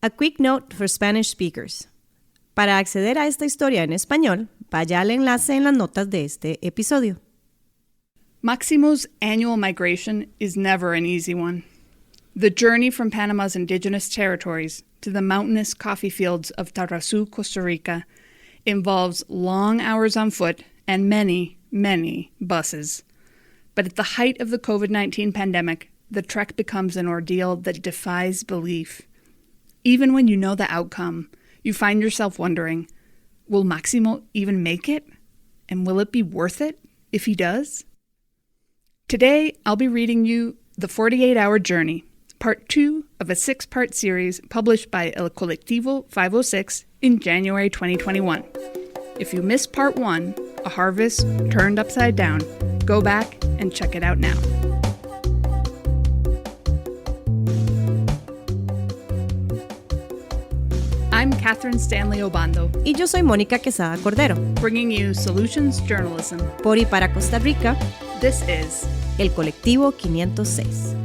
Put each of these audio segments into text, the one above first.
A quick note for Spanish speakers. Para acceder a esta historia en español, vaya al enlace en las notas de este episodio. Máximo's annual migration is never an easy one. The journey from Panama's indigenous territories to the mountainous coffee fields of Tarrazú, Costa Rica, involves long hours on foot and many, many buses. But at the height of the COVID-19 pandemic, the trek becomes an ordeal that defies belief. Even when you know the outcome, you find yourself wondering, will Máximo even make it? And will it be worth it if he does? Today, I'll be reading you The 48-Hour Journey, Part 2 of a 6-part series published by El Colectivo 506 in January 2021. If you missed Part 1, A Harvest Turned Upside Down, go back and check it out now. I'm Katherine Stanley Obando. Y yo soy Mónica Quesada Cordero. Bringing you solutions journalism. Por y para Costa Rica. This is El Colectivo 506.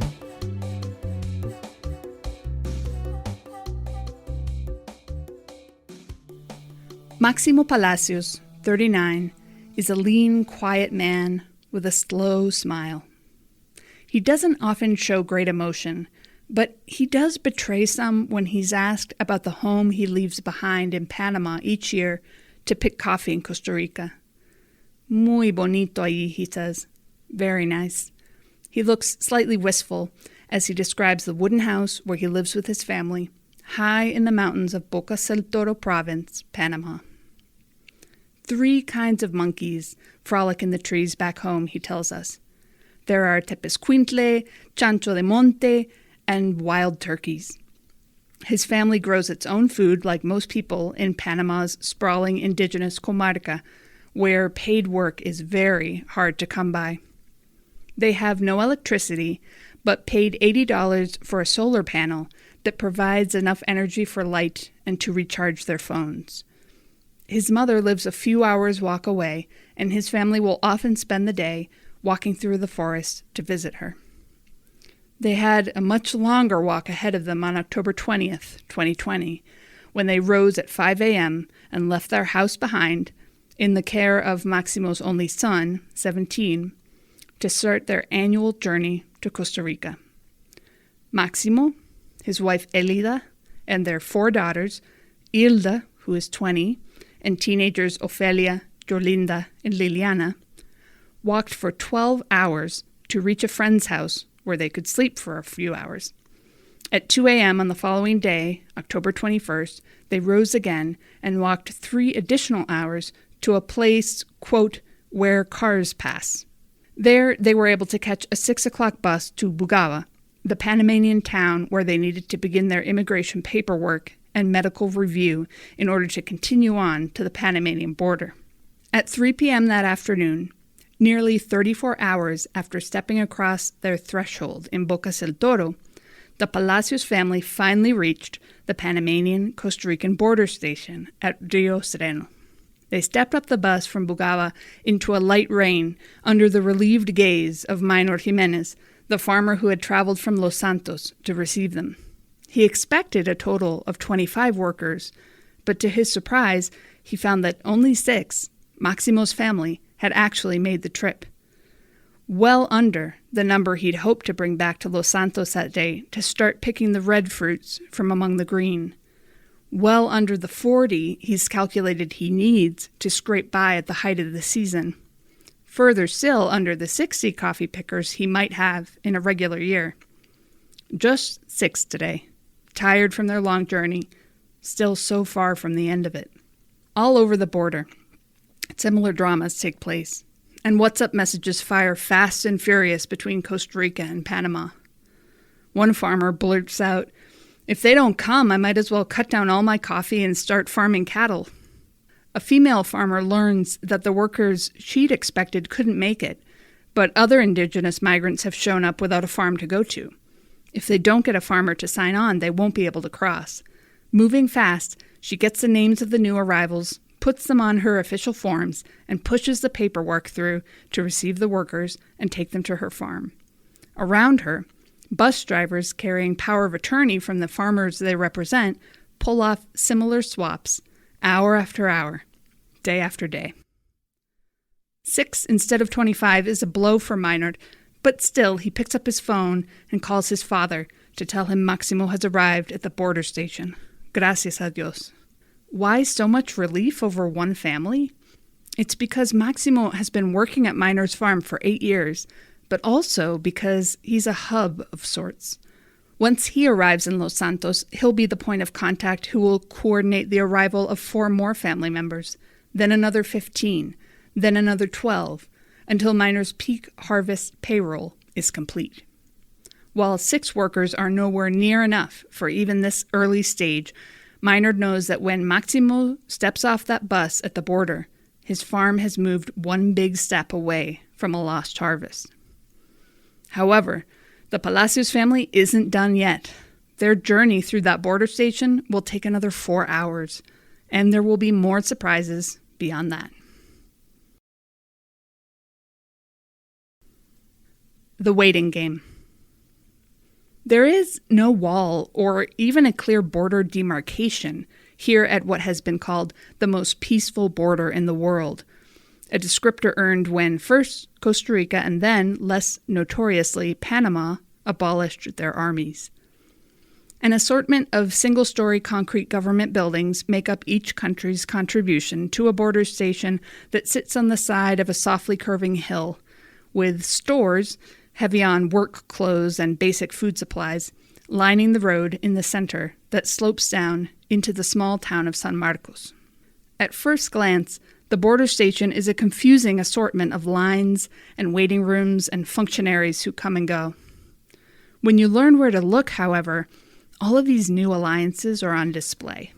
Máximo Palacios, 39, is a lean, quiet man with a slow smile. He doesn't often show great emotion, but he does betray some when he's asked about the home he leaves behind in Panama each year to pick coffee in Costa Rica. Muy bonito allí, he says. Very nice. He looks slightly wistful as he describes the wooden house where he lives with his family, high in the mountains of Boca del Toro province, Panama. 3 kinds of monkeys frolic in the trees back home, he tells us. There are tepezcuintle, chancho de monte, and wild turkeys. His family grows its own food like most people in Panama's sprawling indigenous comarca, where paid work is very hard to come by. They have no electricity, but paid $80 for a solar panel that provides enough energy for light and to recharge their phones. His mother lives a few hours' walk away, and his family will often spend the day walking through the forest to visit her. They had a much longer walk ahead of them on October 20th, 2020, when they rose at 5 a.m. and left their house behind, in the care of Máximo's only son, 17, to start their annual journey to Costa Rica. Máximo, his wife Elida, and their 4 daughters, Hilda, who is 20, and teenagers Ofelia, Yolinda, and Liliana, walked for 12 hours to reach a friend's house where they could sleep for a few hours. At 2 a.m. on the following day, October 21st, they rose again and walked 3 additional hours to a place, quote, where cars pass. There, they were able to catch a 6 o'clock bus to Bugava, the Panamanian town where they needed to begin their immigration paperwork and medical review in order to continue on to the Panamanian border. At 3 p.m. that afternoon, nearly 34 hours after stepping across their threshold in Boca del Toro, the Palacios family finally reached the Panamanian-Costa Rican border station at Rio Sereno. They stepped up the bus from Bugava into a light rain under the relieved gaze of Minor Jimenez, the farmer who had traveled from Los Santos to receive them. He expected a total of 25 workers, but to his surprise, he found that only 6, Máximo's family, had actually made the trip. Well under the number he'd hoped to bring back to Los Santos that day to start picking the red fruits from among the green. Well under the 40 he's calculated he needs to scrape by at the height of the season. Further still under the 60 coffee pickers he might have in a regular year. Just 6 today, tired from their long journey, still so far from the end of it. All over the border, similar dramas take place, and WhatsApp messages fire fast and furious between Costa Rica and Panama. One farmer blurts out, "If they don't come, I might as well cut down all my coffee and start farming cattle." A female farmer learns that the workers she'd expected couldn't make it, but other indigenous migrants have shown up without a farm to go to. If they don't get a farmer to sign on, they won't be able to cross. Moving fast, she gets the names of the new arrivals, puts them on her official forms, and pushes the paperwork through to receive the workers and take them to her farm. Around her, Bus drivers carrying power of attorney from the farmers they represent pull off similar swaps, hour after hour, day after day. 6 instead of 25 is a blow for Maynard, but still he picks up his phone and calls his father to tell him Maximo has arrived at the border station. Gracias a Dios. Why so much relief over one family? It's because Maximo has been working at Maynard's farm for 8 years, but also because he's a hub of sorts. Once he arrives in Los Santos, he'll be the point of contact who will coordinate the arrival of 4 more family members, then another 15, then another 12, until Maynard's peak harvest payroll is complete. While 6 workers are nowhere near enough for even this early stage, Maynard knows that when Maximo steps off that bus at the border, his farm has moved one big step away from a lost harvest. However, the Palacios family isn't done yet. Their journey through that border station will take another 4 hours, and there will be more surprises beyond that. The waiting game. There is no wall or even a clear border demarcation here at what has been called the most peaceful border in the world, a descriptor earned when first Costa Rica and then, less notoriously, Panama abolished their armies. An assortment of single-story concrete government buildings make up each country's contribution to a border station that sits on the side of a softly curving hill, with stores, heavy on work clothes and basic food supplies, lining the road in the center that slopes down into the small town of San Marcos. At first glance, the border station is a confusing assortment of lines and waiting rooms and functionaries who come and go. When you learn where to look, however, all of these new alliances are on display.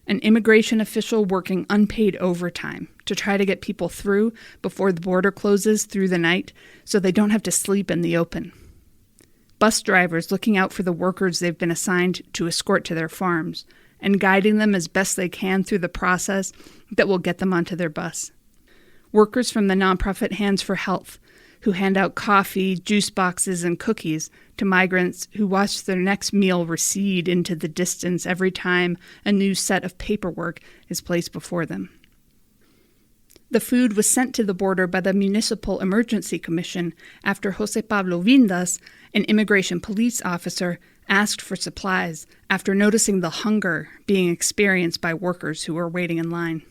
An immigration official working unpaid overtime to try to get people through before the border closes through the night so they don't have to sleep in the open. Bus drivers looking out for the workers they've been assigned to escort to their farms and guiding them as best they can through the process that will get them onto their bus. Workers from the nonprofit Hands for Health, who hand out coffee, juice boxes, and cookies to migrants who watch their next meal recede into the distance every time a new set of paperwork is placed before them. The food was sent to the border by the Municipal Emergency Commission after Jose Pablo Vindas, an immigration police officer, asked for supplies after noticing the hunger being experienced by workers who were waiting in line.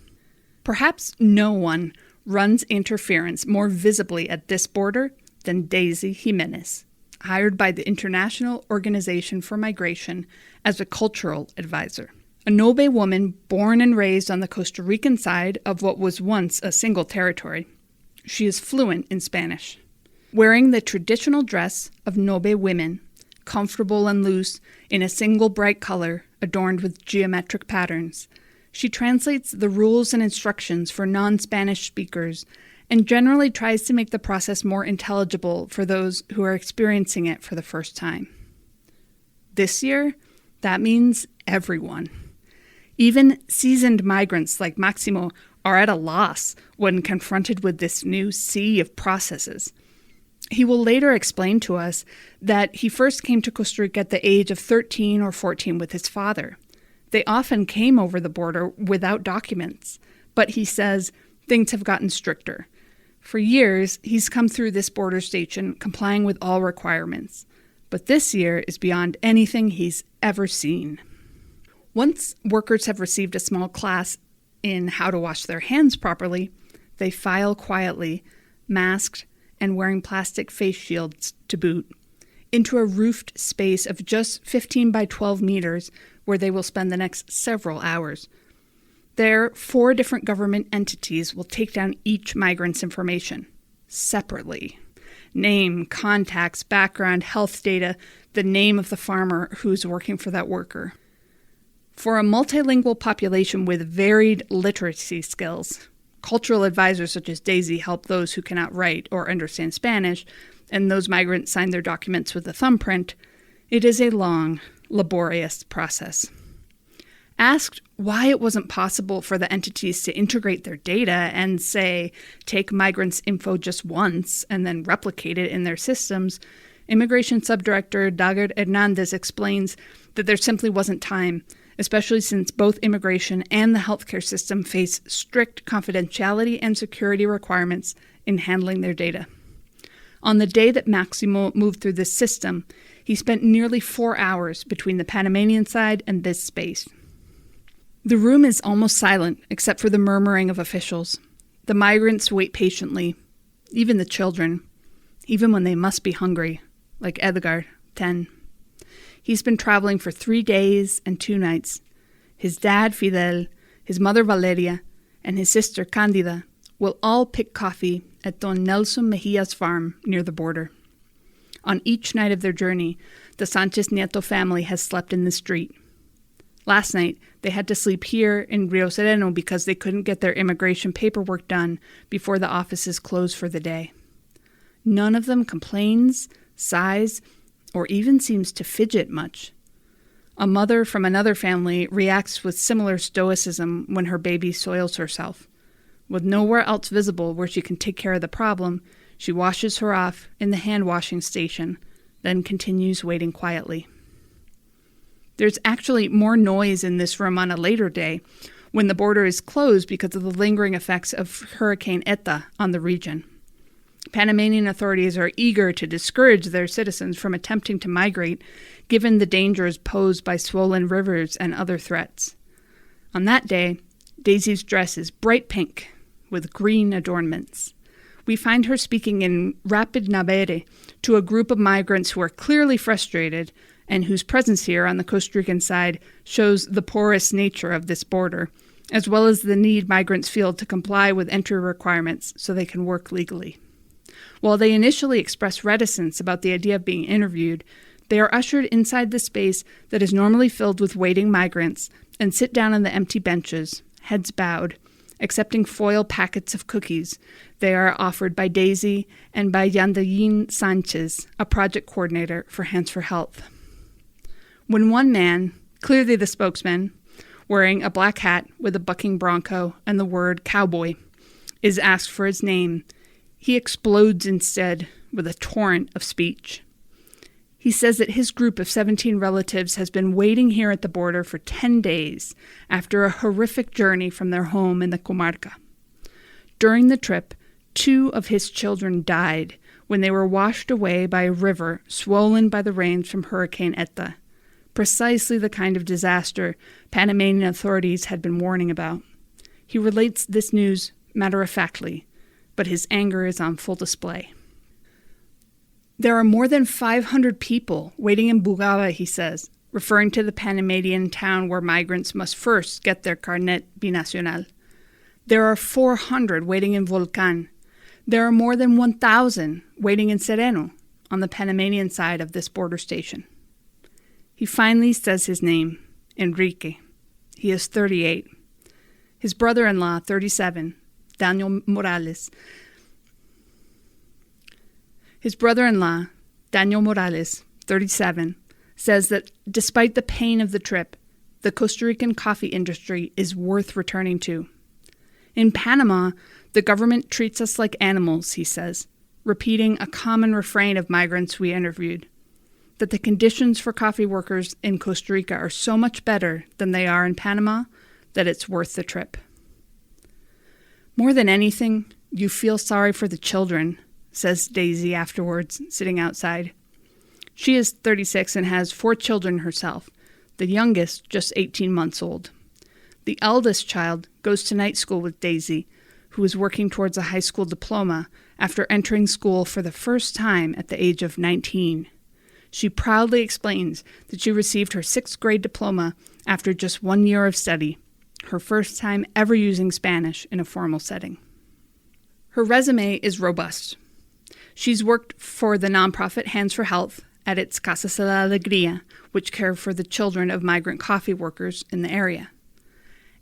Perhaps no one runs interference more visibly at this border than Daisy Jimenez, hired by the International Organization for Migration as a cultural advisor. A Nobe woman born and raised on the Costa Rican side of what was once a single territory. She is fluent in Spanish. Wearing the traditional dress of Nobe women, comfortable and loose in a single bright color adorned with geometric patterns, she translates the rules and instructions for non-Spanish speakers and generally tries to make the process more intelligible for those who are experiencing it for the first time. This year, that means everyone. Even seasoned migrants like Maximo are at a loss when confronted with this new sea of processes. He will later explain to us that he first came to Costa Rica at the age of 13 or 14 with his father. They often came over the border without documents, but he says things have gotten stricter. For years, he's come through this border station complying with all requirements, but this year is beyond anything he's ever seen. Once workers have received a small class in how to wash their hands properly, they file quietly, masked and wearing plastic face shields to boot, into a roofed space of just 15 by 12 meters where they will spend the next several hours. There, 4 different government entities will take down each migrant's information, separately. Name, contacts, background, health data, the name of the farmer who's working for that worker. For a multilingual population with varied literacy skills, cultural advisors such as Daisy help those who cannot write or understand Spanish, and those migrants sign their documents with a thumbprint. It is a long, laborious process. Asked why it wasn't possible for the entities to integrate their data and, say, take migrants' info just once and then replicate it in their systems, Immigration Subdirector Daguerre Hernandez explains that there simply wasn't time, especially since both immigration and the healthcare system face strict confidentiality and security requirements in handling their data. On the day that Maximo moved through this system, he spent nearly 4 hours between the Panamanian side and this space. The room is almost silent except for the murmuring of officials. The migrants wait patiently, even the children, even when they must be hungry, like Edgar, 10. He's been traveling for 3 days and 2 nights. His dad, Fidel, his mother, Valeria, and his sister, Candida, will all pick coffee at Don Nelson Mejia's farm near the border. On each night of their journey, the Sanchez Nieto family has slept in the street. Last night, they had to sleep here in Rio Sereno because they couldn't get their immigration paperwork done before the offices closed for the day. None of them complains, sighs, or even seems to fidget much. A mother from another family reacts with similar stoicism when her baby soils herself. With nowhere else visible where she can take care of the problem, she washes her off in the hand-washing station, then continues waiting quietly. There's actually more noise in this room on a later day, when the border is closed because of the lingering effects of Hurricane Eta on the region. Panamanian authorities are eager to discourage their citizens from attempting to migrate, given the dangers posed by swollen rivers and other threats. On that day, Daisy's dress is bright pink with green adornments. We find her speaking in rapid Nabere to a group of migrants who are clearly frustrated and whose presence here on the Costa Rican side shows the porous nature of this border, as well as the need migrants feel to comply with entry requirements so they can work legally. While they initially express reticence about the idea of being interviewed, they are ushered inside the space that is normally filled with waiting migrants and sit down on the empty benches, heads bowed, accepting foil packets of cookies. They are offered by Daisy and by Yandayin Sanchez, a project coordinator for Hands for Health. When one man, clearly the spokesman, wearing a black hat with a bucking bronco and the word cowboy, is asked for his name, he explodes instead with a torrent of speech. He says that his group of 17 relatives has been waiting here at the border for 10 days after a horrific journey from their home in the Comarca. During the trip, 2 of his children died when they were washed away by a river swollen by the rains from Hurricane Eta, precisely the kind of disaster Panamanian authorities had been warning about. He relates this news matter-of-factly, but his anger is on full display. There are more than 500 people waiting in Bugaba, he says, referring to the Panamanian town where migrants must first get their carnet binacional. There are 400 waiting in Volcan. There are more than 1,000 waiting in Sereno, on the Panamanian side of this border station. He finally says his name, Enrique. He is 38. His brother-in-law, 37, Daniel Morales. His brother-in-law, Daniel Morales, 37, says that despite the pain of the trip, the Costa Rican coffee industry is worth returning to. In Panama, the government treats us like animals, he says, repeating a common refrain of migrants we interviewed, that the conditions for coffee workers in Costa Rica are so much better than they are in Panama that it's worth the trip. More than anything, you feel sorry for the children, says Daisy afterwards, sitting outside. She is 36 and has 4 children herself, the youngest just 18 months old. The eldest child goes to night school with Daisy, who is working towards a high school diploma after entering school for the first time at the age of 19. She proudly explains that she received her 6th grade diploma after just 1 year of study, her first time ever using Spanish in a formal setting. Her resume is robust. She's worked for the nonprofit Hands for Health at its Casa de la Alegría, which care for the children of migrant coffee workers in the area.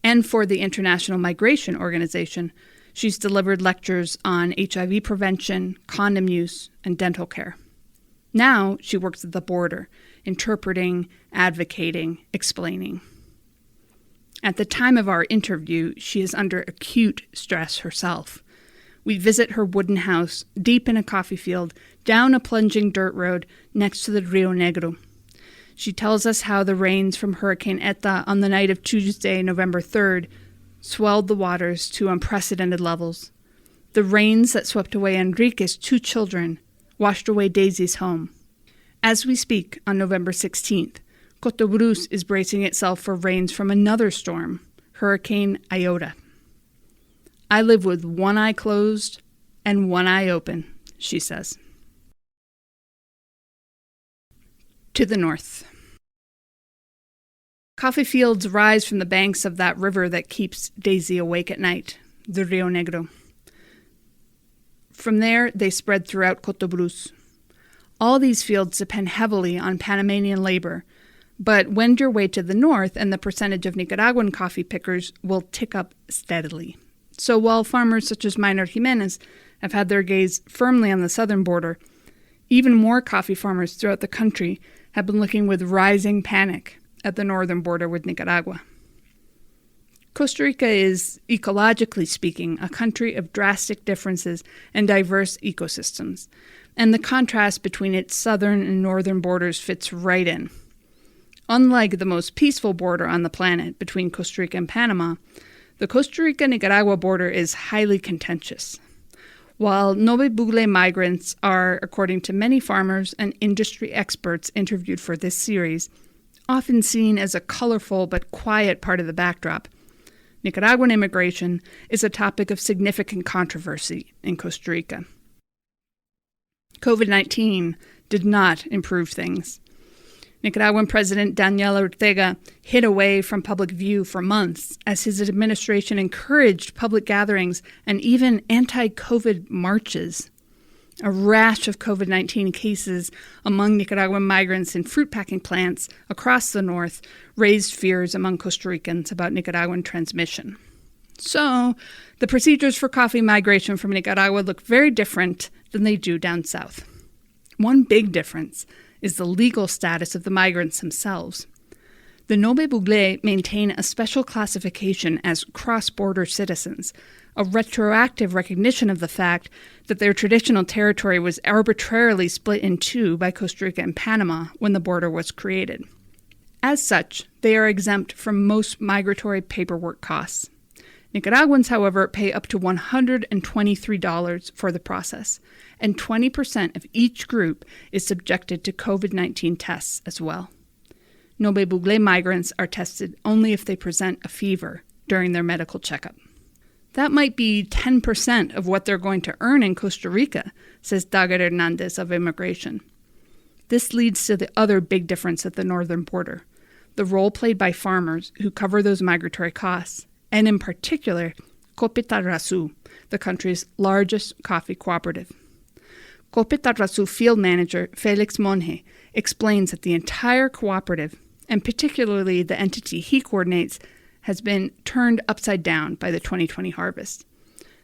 And for the International Migration Organization, she's delivered lectures on HIV prevention, condom use, and dental care. Now she works at the border, interpreting, advocating, explaining. At the time of our interview, she is under acute stress herself. We visit her wooden house, deep in a coffee field, down a plunging dirt road next to the Rio Negro. She tells us how the rains from Hurricane Eta on the night of Tuesday, November 3rd, swelled the waters to unprecedented levels. The rains that swept away Enrique's 2 children washed away Daisy's home. As we speak, on November 16th, Costa is bracing itself for rains from another storm, Hurricane Iota. I live with one eye closed and one eye open, she says. To the north. Coffee fields rise from the banks of that river that keeps Daisy awake at night, the Rio Negro. From there, they spread throughout Costa Rica. All these fields depend heavily on Panamanian labor, but wend your way to the north and the percentage of Nicaraguan coffee pickers will tick up steadily. So while farmers such as Minor Jimenez have had their gaze firmly on the southern border, even more coffee farmers throughout the country have been looking with rising panic at the northern border with Nicaragua. Costa Rica is, ecologically speaking, a country of drastic differences and diverse ecosystems, and the contrast between its southern and northern borders fits right in. Unlike the most peaceful border on the planet between Costa Rica and Panama, the Costa Rica-Nicaragua border is highly contentious. While Nove Bugle migrants are, according to many farmers and industry experts interviewed for this series, often seen as a colorful but quiet part of the backdrop, Nicaraguan immigration is a topic of significant controversy in Costa Rica. COVID-19 did not improve things. Nicaraguan President Daniel Ortega hid away from public view for months as his administration encouraged public gatherings and even anti-COVID marches. A rash of COVID-19 cases among Nicaraguan migrants in fruit packing plants across the north raised fears among Costa Ricans about Nicaraguan transmission. So, the procedures for coffee migration from Nicaragua look very different than they do down south. One big difference is the legal status of the migrants themselves. The Nove Bugle maintain a special classification as cross-border citizens, a retroactive recognition of the fact that their traditional territory was arbitrarily split in two by Costa Rica and Panama when the border was created. As such, they are exempt from most migratory paperwork costs. Nicaraguans, however, pay up to $123 for the process, and 20% of each group is subjected to COVID-19 tests as well. Nove Bugle migrants are tested only if they present a fever during their medical checkup. That might be 10% of what they're going to earn in Costa Rica, says Dagar Hernandez of Immigration. This leads to the other big difference at the northern border, the role played by farmers who cover those migratory costs, and in particular, Copitarrasu, the country's largest coffee cooperative. Copitarrasu field manager Felix Monge explains that the entire cooperative, and particularly the entity he coordinates, has been turned upside down by the 2020 harvest.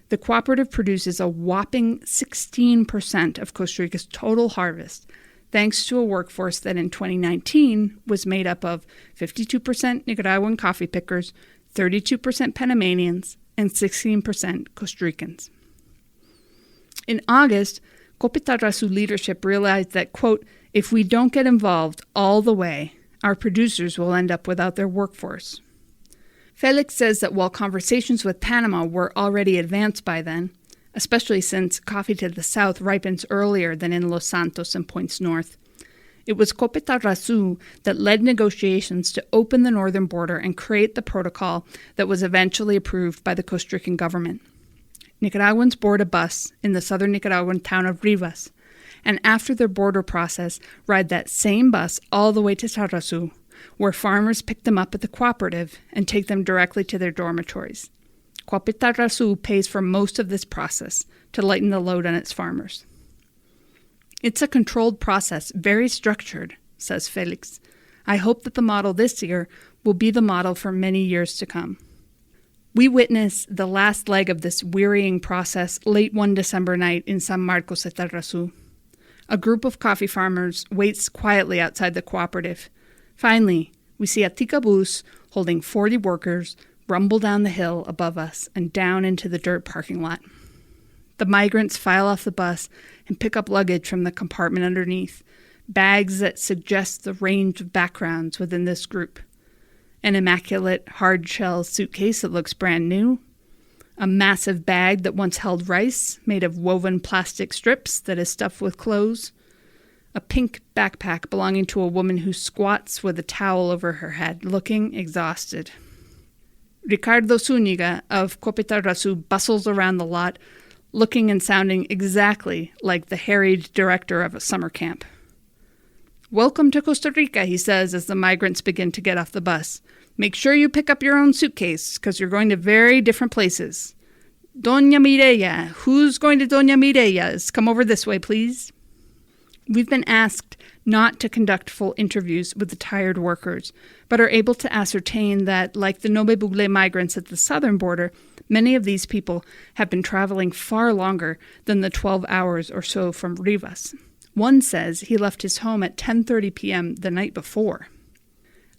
The cooperative produces a whopping 16% of Costa Rica's total harvest, thanks to a workforce that in 2019 was made up of 52% Nicaraguan coffee pickers, 32% Panamanians, and 16% Costa Ricans. In August, Copitarrasu leadership realized that, quote, if we don't get involved all the way, our producers will end up without their workforce. Felix says that while conversations with Panama were already advanced by then, especially since coffee to the south ripens earlier than in Los Santos and points north, it was Copitarrasu that led negotiations to open the northern border and create the protocol that was eventually approved by the Costa Rican government. Nicaraguans board a bus in the southern Nicaraguan town of Rivas, and after their border process, ride that same bus all the way to Tarrasu, where farmers pick them up at the cooperative and take them directly to their dormitories. Copitarrasu pays for most of this process to lighten the load on its farmers. It's a controlled process, very structured, says Felix. I hope that the model this year will be the model for many years to come. We witnessed the last leg of this wearying process late one December night in San Marcos de Tarrasu. A group of coffee farmers waits quietly outside the cooperative. Finally, we see a Ticabús holding 40 workers rumble down the hill above us and down into the dirt parking lot. The migrants file off the bus and pick up luggage from the compartment underneath, bags that suggest the range of backgrounds within this group. An immaculate hard-shell suitcase that looks brand new, a massive bag that once held rice made of woven plastic strips that is stuffed with clothes, a pink backpack belonging to a woman who squats with a towel over her head, looking exhausted. Ricardo Zúñiga of Costa bustles around the lot, looking and sounding exactly like the harried director of a summer camp. "Welcome to Costa Rica," he says as the migrants begin to get off the bus. "Make sure you pick up your own suitcase, because you're going to very different places. Doña Mireya, who's going to Doña Mireya's? Come over this way, please." We've been asked not to conduct full interviews with the tired workers, but are able to ascertain that, like the Nové Buglé migrants at the southern border, many of these people have been traveling far longer than the 12 hours or so from Rivas. One says he left his home at 10:30 p.m. the night before.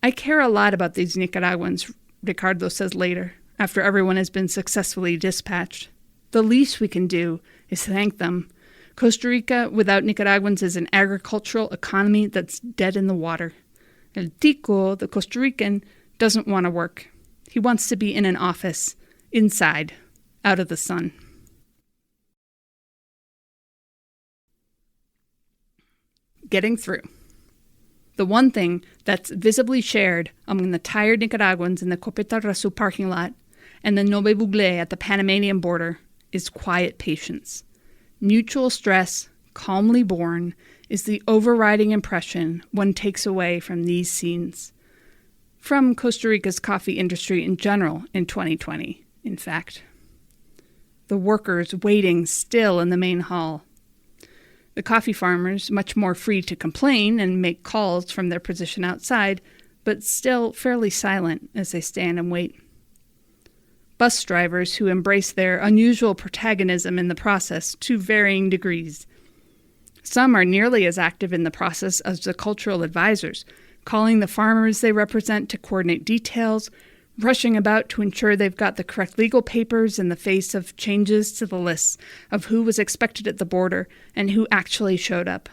"I care a lot about these Nicaraguans," Ricardo says later, after everyone has been successfully dispatched. "The least we can do is thank them. Costa Rica without Nicaraguans is an agricultural economy that's dead in the water. El Tico, the Costa Rican, doesn't want to work. He wants to be in an office, inside, out of the sun." Getting through. The one thing that's visibly shared among the tired Nicaraguans in the Copetarrazu parking lot and the Nové Buglé at the Panamanian border is quiet patience. Mutual stress, calmly borne, is the overriding impression one takes away from these scenes. From Costa Rica's coffee industry in general in 2020, in fact. The workers waiting still in the main hall. The coffee farmers much more free to complain and make calls from their position outside, but still fairly silent as they stand and wait. Bus drivers who embrace their unusual protagonism in the process to varying degrees. Some are nearly as active in the process as the cultural advisors, calling the farmers they represent to coordinate details, rushing about to ensure they've got the correct legal papers in the face of changes to the lists of who was expected at the border and who actually showed up.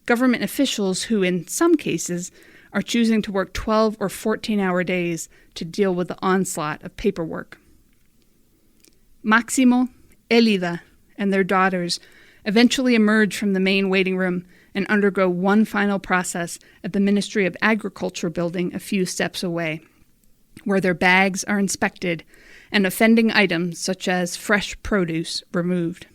Government officials who, in some cases, are choosing to work 12 or 14-hour days to deal with the onslaught of paperwork. Máximo, Elida, and their daughters eventually emerge from the main waiting room and undergo one final process at the Ministry of Agriculture building a few steps away, where their bags are inspected and offending items such as fresh produce removed.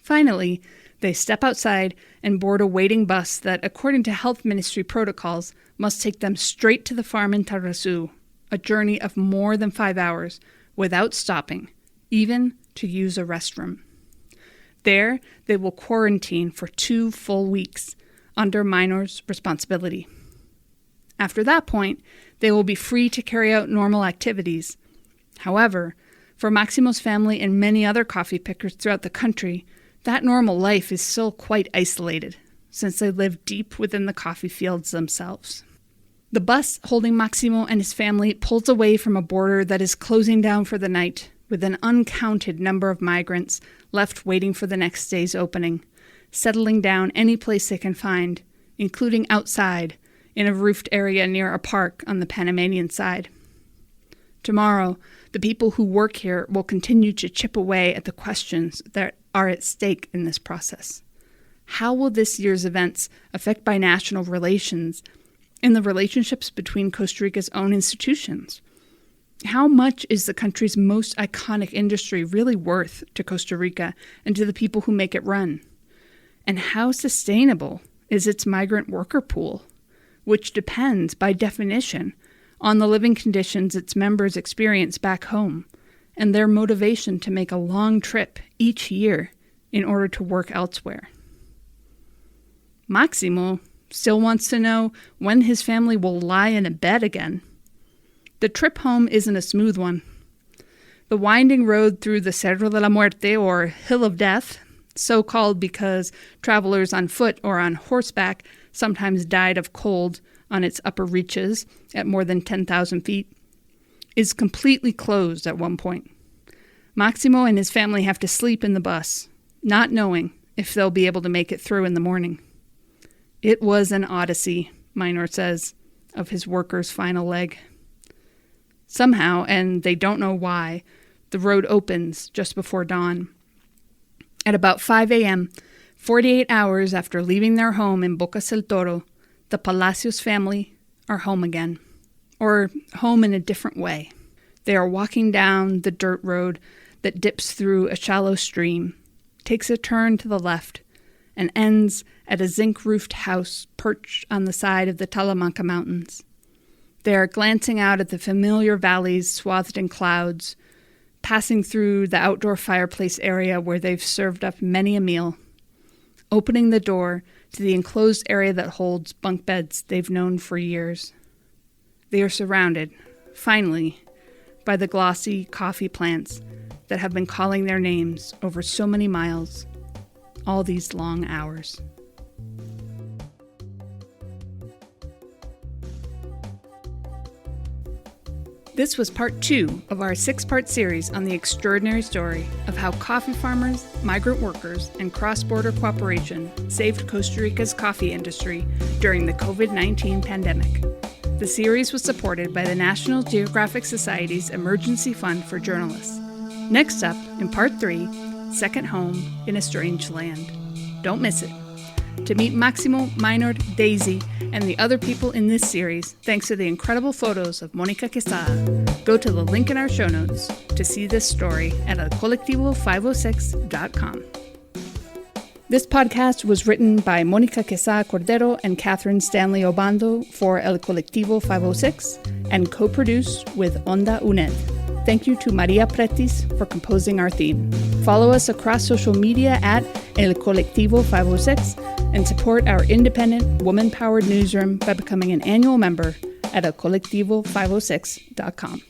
Finally, they step outside and board a waiting bus that, according to Health Ministry protocols, must take them straight to the farm in Tarrazú, a journey of more than 5 hours, without stopping, even to use a restroom. There, they will quarantine for 2 full weeks, under minor's responsibility. After that point, they will be free to carry out normal activities. However, for Máximo's family and many other coffee pickers throughout the country, that normal life is still quite isolated, since they live deep within the coffee fields themselves. The bus holding Máximo and his family pulls away from a border that is closing down for the night, with an uncounted number of migrants left waiting for the next day's opening, settling down any place they can find, including outside, in a roofed area near a park on the Panamanian side. Tomorrow, the people who work here will continue to chip away at the questions that are at stake in this process. How will this year's events affect binational relations and the relationships between Costa Rica's own institutions? How much is the country's most iconic industry really worth to Costa Rica and to the people who make it run? And how sustainable is its migrant worker pool, which depends, by definition, on the living conditions its members experience back home and their motivation to make a long trip each year in order to work elsewhere? Máximo still wants to know when his family will lie in a bed again. The trip home isn't a smooth one. The winding road through the Cerro de la Muerte, or Hill of Death, so called because travelers on foot or on horseback sometimes died of cold on its upper reaches at more than 10,000 feet, is completely closed at one point. Maximo and his family have to sleep in the bus, not knowing if they'll be able to make it through in the morning. It was an odyssey, Minor says, of his worker's final leg. Somehow, and they don't know why, the road opens just before dawn. At about 5 a.m., 48 hours after leaving their home in Bocas del Toro, the Palacios family are home again, or home in a different way. They are walking down the dirt road that dips through a shallow stream, takes a turn to the left, and ends at a zinc-roofed house perched on the side of the Talamanca Mountains. They are glancing out at the familiar valleys swathed in clouds, passing through the outdoor fireplace area where they've served up many a meal, opening the door to the enclosed area that holds bunk beds they've known for years. They are surrounded, finally, by the glossy coffee plants that have been calling their names over so many miles, all these long hours. This was part 2 of our 6-part series on the extraordinary story of how coffee farmers, migrant workers, and cross-border cooperation saved Costa Rica's coffee industry during the COVID-19 pandemic. The series was supported by the National Geographic Society's Emergency Fund for Journalists. Next up, in part 3, Second Home in a Strange Land. Don't miss it. To meet Maximo, Minor, Daisy, and the other people in this series, thanks to the incredible photos of Mónica Quesada, go to the link in our show notes to see this story at Colectivo506.com. This podcast was written by Mónica Quesada Cordero and Katherine Stanley Obando for El Colectivo 506 and co-produced with Onda UNED. Thank you to Maria Pretis for composing our theme. Follow us across social media at El Colectivo 506 and support our independent, woman-powered newsroom by becoming an annual member at elcolectivo506.com.